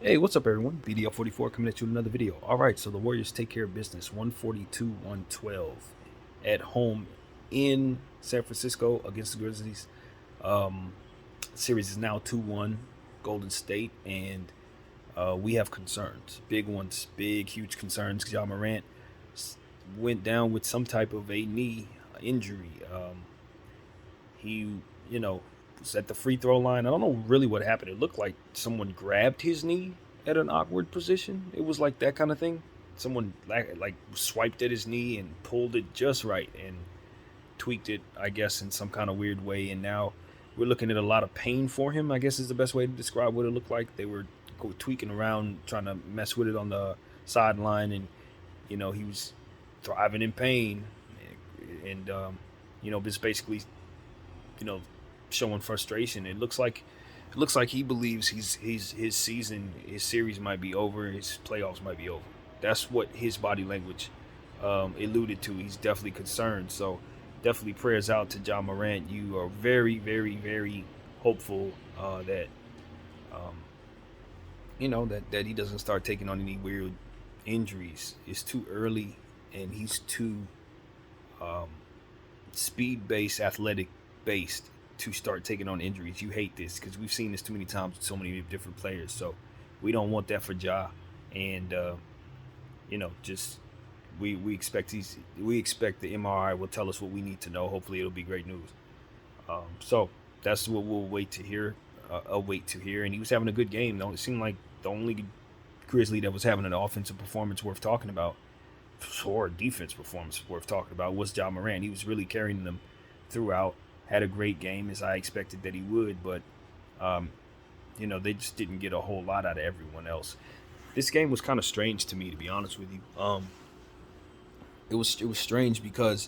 Hey, what's up, everyone? BDL44 coming at you with another video. All right, so the Warriors take care of business 142-112 at home in San Francisco against the Grizzlies. Um, Series is now 2-1 Golden State, and we have concerns. Big ones, big, huge concerns. Ja Morant went down with some type of a knee injury. He, you know, was at the free throw line. I don't know really what happened. It looked like someone grabbed his knee at an awkward position. It was like that kind of thing. Someone like swiped at his knee and pulled it just right and tweaked it, I guess, in some kind of weird way. And now we're looking at a lot of pain for him, I guess is the best way to describe what it looked like. They were tweaking around, trying to mess with it on the sideline, and he was thriving in pain, and just basically you know, showing frustration. It looks like he believes his season, his series might be over, his playoffs might be over. That's what his body language alluded to. He's definitely concerned. So definitely prayers out to Ja Morant. You are very, very, very hopeful that that he doesn't start taking on any weird injuries. It's too early, and he's too um, speed based, athletic based to start taking on injuries. You hate this because we've seen this too many times with so many different players. So we don't want that for Ja, and just we expect the MRI will tell us what we need to know. Hopefully, it'll be great news. So that's what we'll wait to hear. Wait to hear. And he was having a good game. Though it seemed like the only Grizzly that was having an offensive performance worth talking about, or a defense performance worth talking about, was Ja Morant. He was really carrying them throughout. Had a great game as I expected that he would, but they just didn't get a whole lot out of everyone else. This game was kind of strange to me, to be honest with you. It was strange because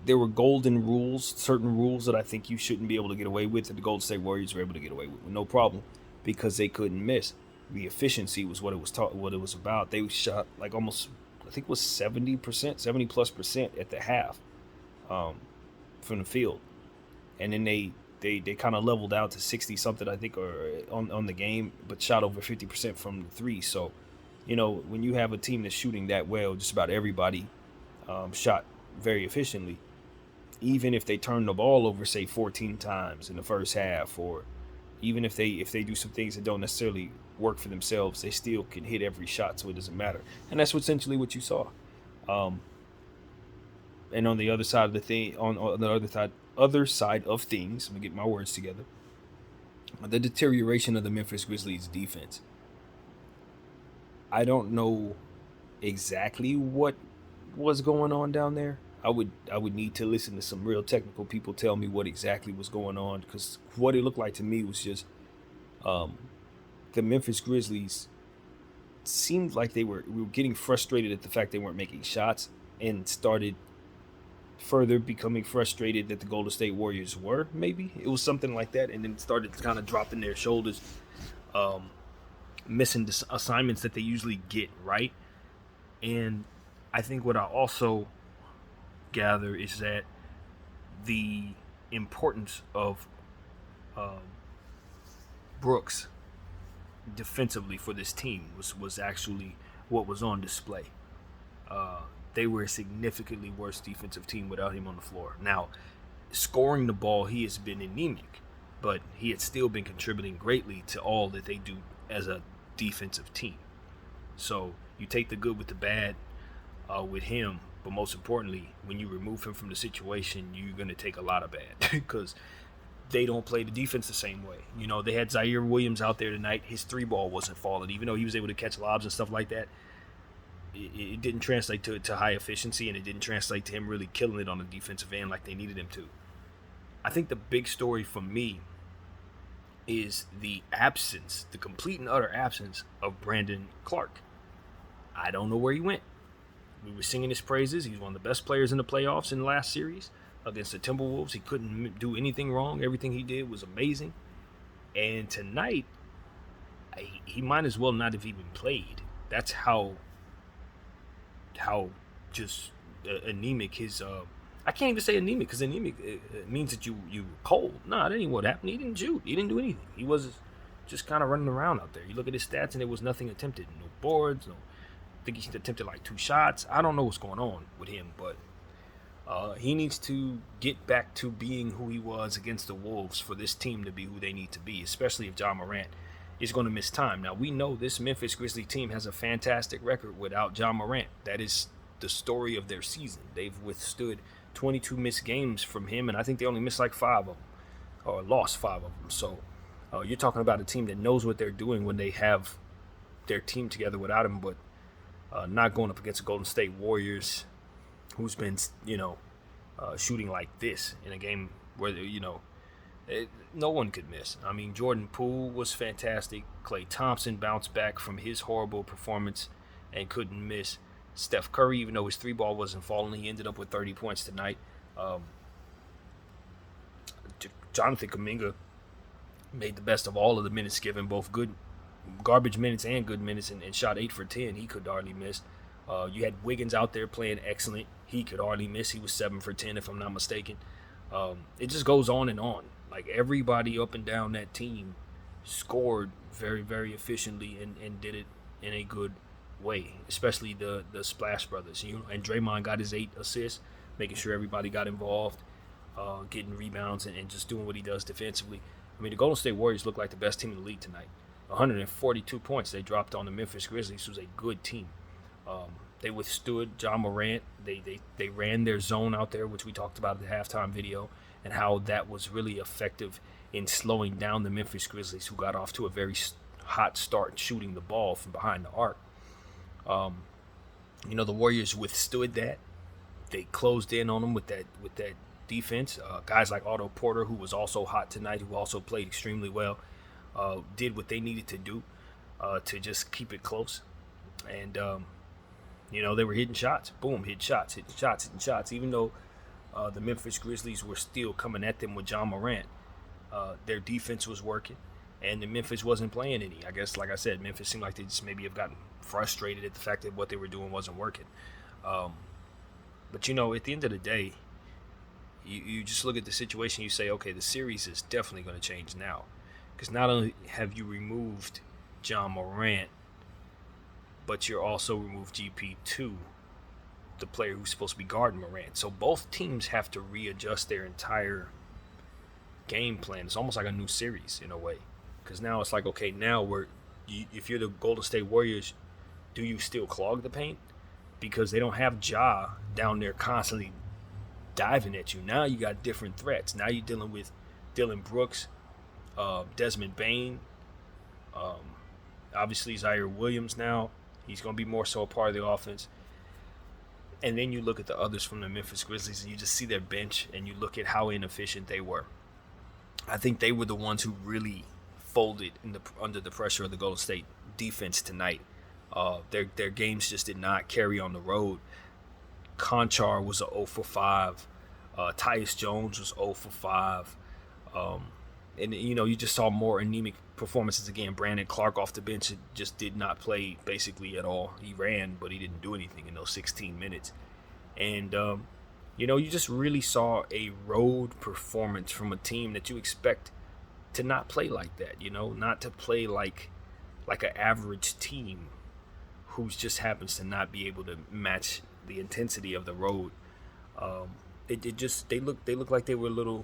there were golden rules, certain rules that I think you shouldn't be able to get away with, that the Golden State Warriors were able to get away with no problem because they couldn't miss. The efficiency was what it was about. They shot like almost, I think it was 70%, 70+% at the half. Um, from the field, and then they kind of leveled out to 60 something, I think, or on the game, but shot over 50% from the three. So when you have a team that's shooting that well, just about everybody shot very efficiently. Even if they turn the ball over, say 14 times in the first half, or even if they do some things that don't necessarily work for themselves, they still can hit every shot, so it doesn't matter. And that's essentially what you saw. um, and on the other side of the thing, on the other side of things, let me get my words together. The deterioration of the Memphis Grizzlies defense. I don't know exactly what was going on down there. I would need to listen to some real technical people tell me what exactly was going on, because what it looked like to me was just um, the Memphis Grizzlies seemed like we were getting frustrated at the fact they weren't making shots, and started further becoming frustrated that the Golden State Warriors were. Maybe it was something like that, and then started kind of dropping their shoulders, um, missing the assignments that they usually get right. And I think what I also gather is that the importance of um, Brooks defensively for this team was actually what was on display. Uh, they were a significantly worse defensive team without him on the floor. Now, scoring the ball, he has been anemic, but he had still been contributing greatly to all that they do as a defensive team. So you take the good with the bad with him, but most importantly, when you remove him from the situation, you're going to take a lot of bad because they don't play the defense the same way. They had Zaire Williams out there tonight. His three ball wasn't falling, even though he was able to catch lobs and stuff like that. It didn't translate to high efficiency, and it didn't translate to him really killing it on the defensive end like they needed him to. I think the big story for me is the complete and utter absence of Brandon Clark. I don't know where he went. We were singing his praises. He's one of the best players in the playoffs in the last series against the Timberwolves. He couldn't do anything wrong. Everything he did was amazing. And tonight, he might as well not have even played. That's how just anemic his I can't even say anemic, because anemic means that you cold. Nah, that ain't what happened. He didn't shoot. He didn't do anything. He was just kind of running around out there. You look at his stats, and there was nothing attempted. No boards. No, I think he attempted like 2 shots. I don't know what's going on with him, but he needs to get back to being who he was against the Wolves for this team to be who they need to be, especially if Ja Morant is going to miss time. Now, we know this Memphis Grizzlies team has a fantastic record without Ja Morant. That is the story of their season. They've withstood 22 missed games from him, and I think they only missed like 5 of them, or lost 5 of them. So you're talking about a team that knows what they're doing when they have their team together without him, but not going up against the Golden State Warriors, who's been, shooting like this in a game where, no one could miss. I mean, Jordan Poole was fantastic. Klay Thompson bounced back from his horrible performance and couldn't miss. Steph Curry, even though his 3-ball wasn't falling, he ended up with 30 points tonight. Jonathan Kuminga made the best of all of the minutes given, both good garbage minutes and good minutes, and shot 8 for 10. He could hardly miss. You had Wiggins out there playing excellent. He could hardly miss. He was 7 for 10, if I'm not mistaken. It just goes on and on. Like, everybody up and down that team scored very, very efficiently and did it in a good way, especially the Splash Brothers. And Draymond got his 8 assists, making sure everybody got involved, getting rebounds and just doing what he does defensively. I mean, the Golden State Warriors look like the best team in the league tonight. 142 points they dropped on the Memphis Grizzlies, who's a good team. They withstood Ja Morant. They ran their zone out there, which we talked about in the halftime video, and how that was really effective in slowing down the Memphis Grizzlies, who got off to a very hot start shooting the ball from behind the arc. The Warriors withstood that. They closed in on them with that defense. Guys like Otto Porter, who was also hot tonight, who also played extremely well, did what they needed to do to just keep it close. And they were hitting shots. Boom, hitting shots. Even though the Memphis Grizzlies were still coming at them with Ja Morant, their defense was working, and the Memphis wasn't playing any. I guess, like I said, Memphis seemed like they just maybe have gotten frustrated at the fact that what they were doing wasn't working. But, at the end of the day, you just look at the situation, you say, okay, the series is definitely going to change now. Because not only have you removed Ja Morant, but you're also removed GP2, the player who's supposed to be guarding Morant. So both teams have to readjust their entire game plan. It's almost like a new series in a way. Because now it's like, okay, now if you're the Golden State Warriors, do you still clog the paint? Because they don't have Ja down there constantly diving at you. Now you got different threats. Now you're dealing with Dylan Brooks, Desmond Bane, obviously Zaire Williams now. He's going to be more so a part of the offense. And then you look at the others from the Memphis Grizzlies and you just see their bench and you look at how inefficient they were. I think they were the ones who really folded under the pressure of the Golden State defense tonight. Their games just did not carry on the road. Conchar was a 0 for 5. Tyus Jones was 0 for 5. And you just saw more anemic performances again. Brandon Clark off the bench just did not play basically at all. He ran, but he didn't do anything in those 16 minutes. And, you just really saw a road performance from a team that you expect to not play like that, not to play like an average team who just happens to not be able to match the intensity of the road. They look like they were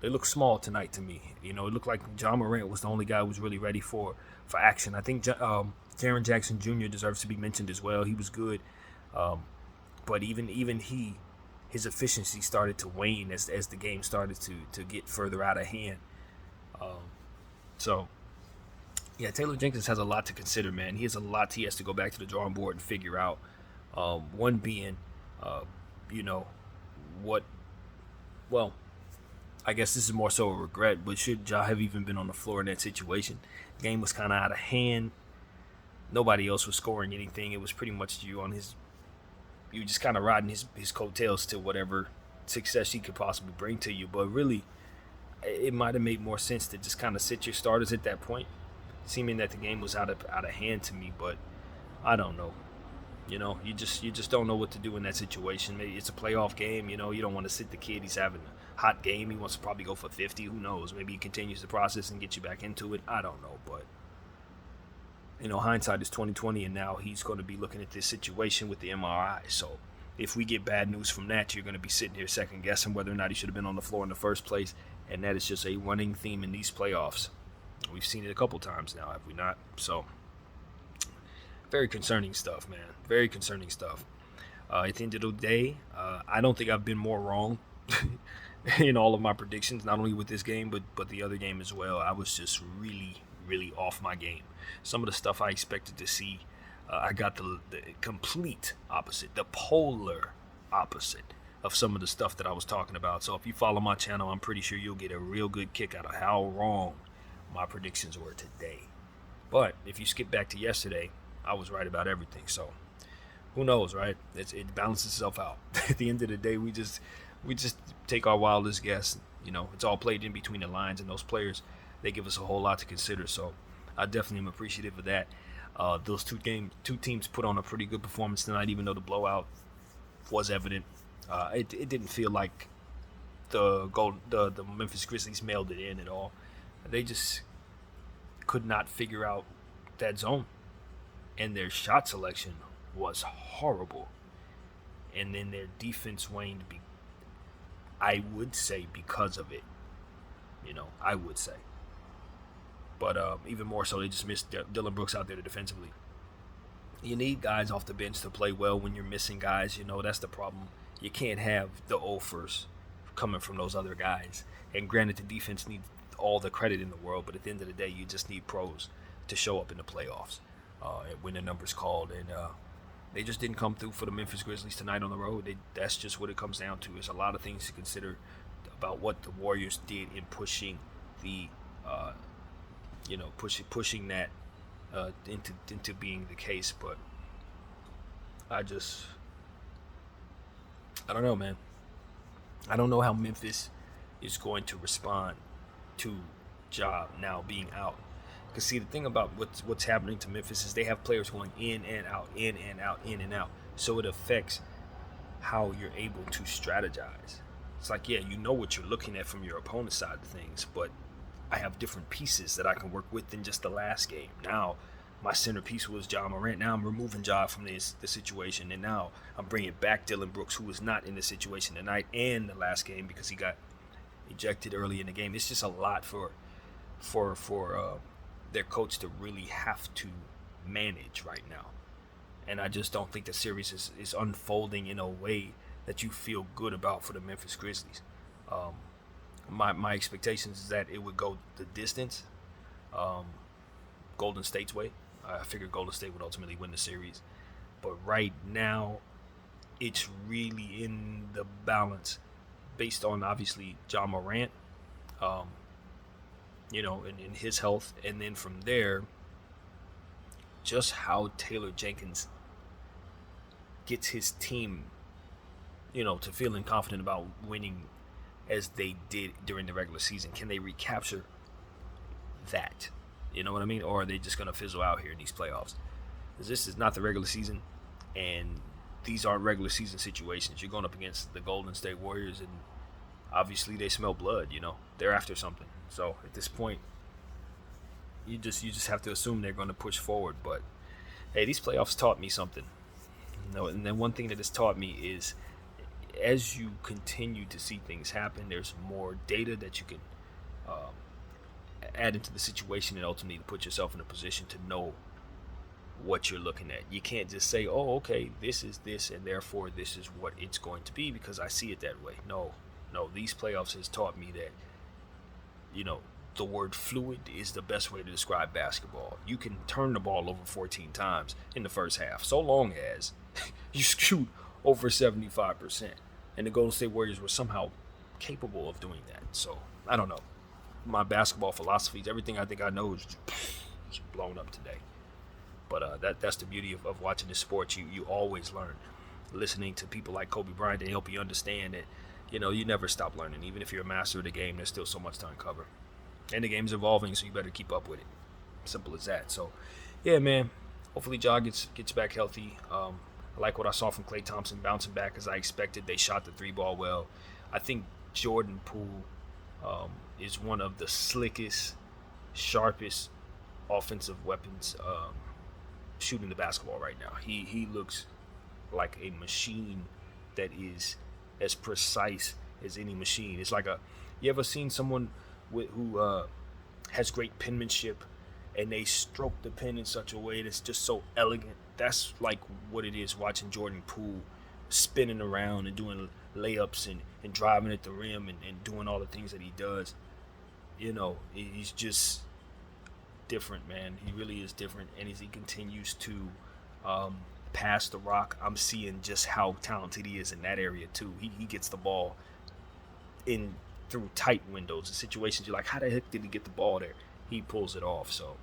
they look small tonight to me. It looked like Ja Morant was the only guy who was really ready for action. I think Jaren Jackson Jr. deserves to be mentioned as well. He was good. But even his efficiency started to wane as the game started to get further out of hand. Taylor Jenkins has a lot to consider, man. He has a lot he has to go back to the drawing board and figure out. One being, I guess this is more so a regret, but should Ja have even been on the floor in that situation? The game was kind of out of hand. Nobody else was scoring anything. It was pretty much you just kind of riding his coattails to whatever success he could possibly bring to you. But really, it might have made more sense to just kind of sit your starters at that point, seeming that the game was out of hand to me. But I don't know. You just don't know what to do in that situation. Maybe it's a playoff game. You don't want to sit the kid. He's having hot game. He wants to probably go for 50. Who knows? Maybe he continues the process and gets you back into it. I don't know, but hindsight is 2020, and now he's going to be looking at this situation with the MRI. So if we get bad news from that, you're going to be sitting here second guessing whether or not he should have been on the floor in the first place, and that is just a running theme in these playoffs. We've seen it a couple times now, have we not? So very concerning stuff, man. Very concerning stuff. At the end of the day, I don't think I've been more wrong in all of my predictions, not only with this game, but the other game as well. I was just really, really off my game. Some of the stuff I expected to see, I got the complete opposite, the polar opposite of some of the stuff that I was talking about. So if you follow my channel, I'm pretty sure you'll get a real good kick out of how wrong my predictions were today. But if you skip back to yesterday, I was right about everything. So who knows, right? It balances itself out. At the end of the day, we just take our wildest guess. It's all played in between the lines, and those players, they give us a whole lot to consider. So I definitely am appreciative of that. Those two teams put on a pretty good performance tonight, even though the blowout was evident. It didn't feel like the Memphis Grizzlies mailed it in at all. They just could not figure out that zone, and their shot selection was horrible. And then their defense waned, I would say, because of it. I would say. But even more so, they just missed Dylan Brooks out there defensively. You need guys off the bench to play well when you're missing guys. That's the problem. You can't have the offers coming from those other guys. And granted, the defense needs all the credit in the world, but at the end of the day, you just need pros to show up in the playoffs when the number's called. And they just didn't come through for the Memphis Grizzlies tonight on the road. That's just what it comes down to. There's a lot of things to consider about what the Warriors did in pushing the pushing that into being the case. But I don't know, man. I don't know how Memphis is going to respond to Ja now being out. Because see, the thing about what's happening to Memphis is they have players going in and out, in and out, in and out. So it affects how you're able to strategize. It's like, yeah, you know what you're looking at from your opponent's side of things, but I have different pieces that I can work with than just the last game. Now, my centerpiece was Ja Morant. Now I'm removing Ja from the situation, and now I'm bringing back Dylan Brooks, who was not in the situation tonight and the last game because he got ejected early in the game. It's just a lot for their coach to really have to manage right now. And I just don't think the series is unfolding in a way that you feel good about for the Memphis Grizzlies. My expectations is that it would go the distance, Golden State's way. I figured Golden State would ultimately win the series. But right now, it's really in the balance based on, obviously, Ja Morant, in his health. And then from there, just how Taylor Jenkins gets his team, to feeling confident about winning as they did during the regular season. Can they recapture that? You know what I mean? Or are they just going to fizzle out here in these playoffs? Because this is not the regular season, and these aren't regular season situations. You're going up against the Golden State Warriors, and obviously they smell blood. They're after something. So at this point, you just have to assume they're going to push forward. But hey, these playoffs taught me something. And then one thing that it's taught me is, as you continue to see things happen, there's more data that you can add into the situation and ultimately put yourself in a position to know what you're looking at. You can't just say, oh, okay, this is this, and therefore this is what it's going to be because I see it that way. No, these playoffs has taught me that, the word fluid is the best way to describe basketball. You can turn the ball over 14 times in the first half, so long as you shoot over 75%. And the Golden State Warriors were somehow capable of doing that. So, I don't know. My basketball philosophies, everything I think I know is just blown up today. But that's the beauty of watching this sport. You always learn. Listening to people like Kobe Bryant, they help you understand that, you never stop learning. Even if you're a master of the game, there's still so much to uncover. And the game's evolving, so you better keep up with it. Simple as that. So, yeah, man. Hopefully Ja gets back healthy. I like what I saw from Klay Thompson bouncing back as I expected. They shot the three ball well. I think Jordan Poole is one of the slickest, sharpest offensive weapons shooting the basketball right now. He looks like a machine that is as precise as any machine. It's like a, you ever seen someone who has great penmanship and they stroke the pen in such a way that's just so elegant? That's like what it is watching Jordan Poole spinning around and doing layups and driving at the rim and doing all the things that he does. You know, he's just different, man. He really is different. And as he continues to pass the rock, I'm seeing just how talented he is in that area too. He gets the ball in through tight windows and situations you're like, how the heck did he get the ball there? He pulls it off. So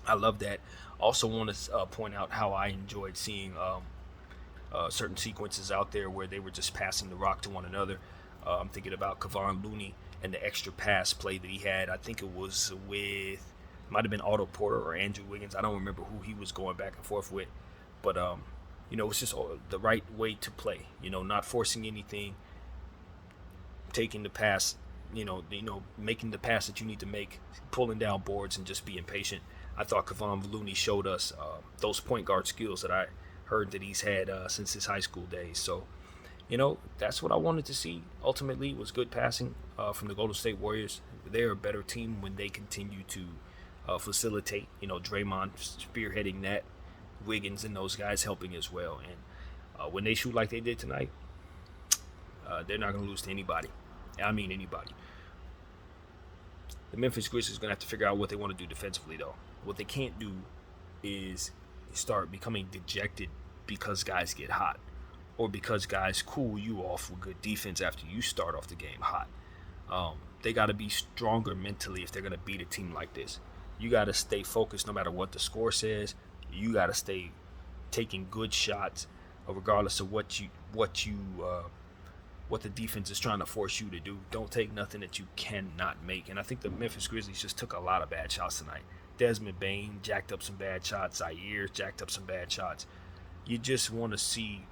I love that. Also want to point out how I enjoyed seeing certain sequences out there where they were just passing the rock to one another. I'm thinking about Kevon Looney and the extra pass play that he had. I think it was with, might have been Otto Porter or Andrew Wiggins. I don't remember who he was going back and forth with. But, you know, it's just the right way to play. You know, not forcing anything, taking the pass, making the pass that you need to make, pulling down boards and just being patient. I thought Kevon Looney showed us those point guard skills that I heard that he's had since his high school days. So, you know, that's what I wanted to see. Ultimately, was good passing from the Golden State Warriors. They're a better team when they continue to facilitate. You know, Draymond spearheading that, Wiggins and those guys helping as well. And when they shoot like they did tonight, they're not going to lose to anybody. I mean anybody. The Memphis Grizzlies are going to have to figure out what they want to do defensively, though. What they can't do is start becoming dejected because guys get hot, or because guys cool you off with good defense after you start off the game hot. They got to be stronger mentally if they're going to beat a team like this. You got to stay focused no matter what the score says. You got to stay taking good shots, regardless of what the defense is trying to force you to do. Don't take nothing that you cannot make. And I think the Memphis Grizzlies just took a lot of bad shots tonight. Desmond Bane jacked up some bad shots. Zaire jacked up some bad shots. You just want to see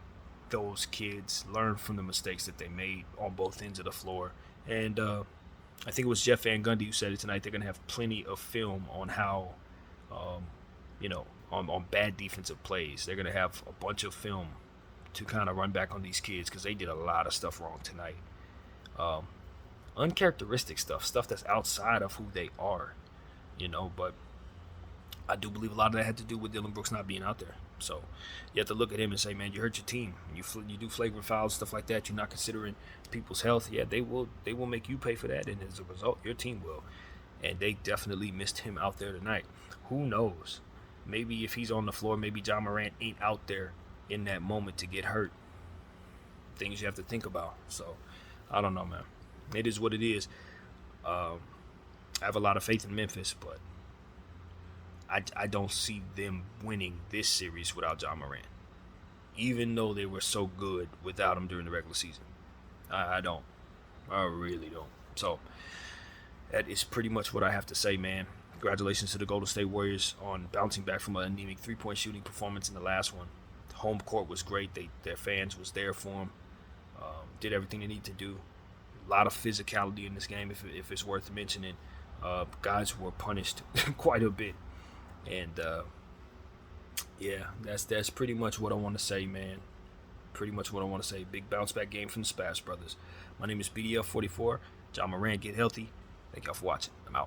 those kids learn from the mistakes that they made on both ends of the floor. And I think it was Jeff Van Gundy who said it tonight. They're going to have plenty of film on how, on bad defensive plays. They're going to have a bunch of film to kind of run back on these kids because they did a lot of stuff wrong tonight. Uncharacteristic stuff that's outside of who they are, but I do believe a lot of that had to do with Dillon Brooks not being out there. So you have to look at him and say, man, you hurt your team. You do flagrant fouls, stuff like that. You're not considering people's health. Yeah, they will make you pay for that, and as a result, your team will. And they definitely missed him out there tonight. Who knows? Maybe if he's on the floor, maybe Ja Morant ain't out there in that moment to get hurt. Things you have to think about. So I don't know, man. It is what it is. I have a lot of faith in Memphis, but I don't see them winning this series without Ja Morant, even though they were so good without him during the regular season. I don't. I really don't. So that is pretty much what I have to say, man. Congratulations to the Golden State Warriors on bouncing back from an anemic three-point shooting performance in the last one. The home court was great. Their fans was there for them. Did everything they need to do. A lot of physicality in this game, if it's worth mentioning. Guys were punished quite a bit. And, that's pretty much what I want to say, man. Pretty much what I want to say. Big bounce-back game from the Splash Brothers. My name is BDF44. Ja Morant, get healthy. Thank y'all for watching. I'm out.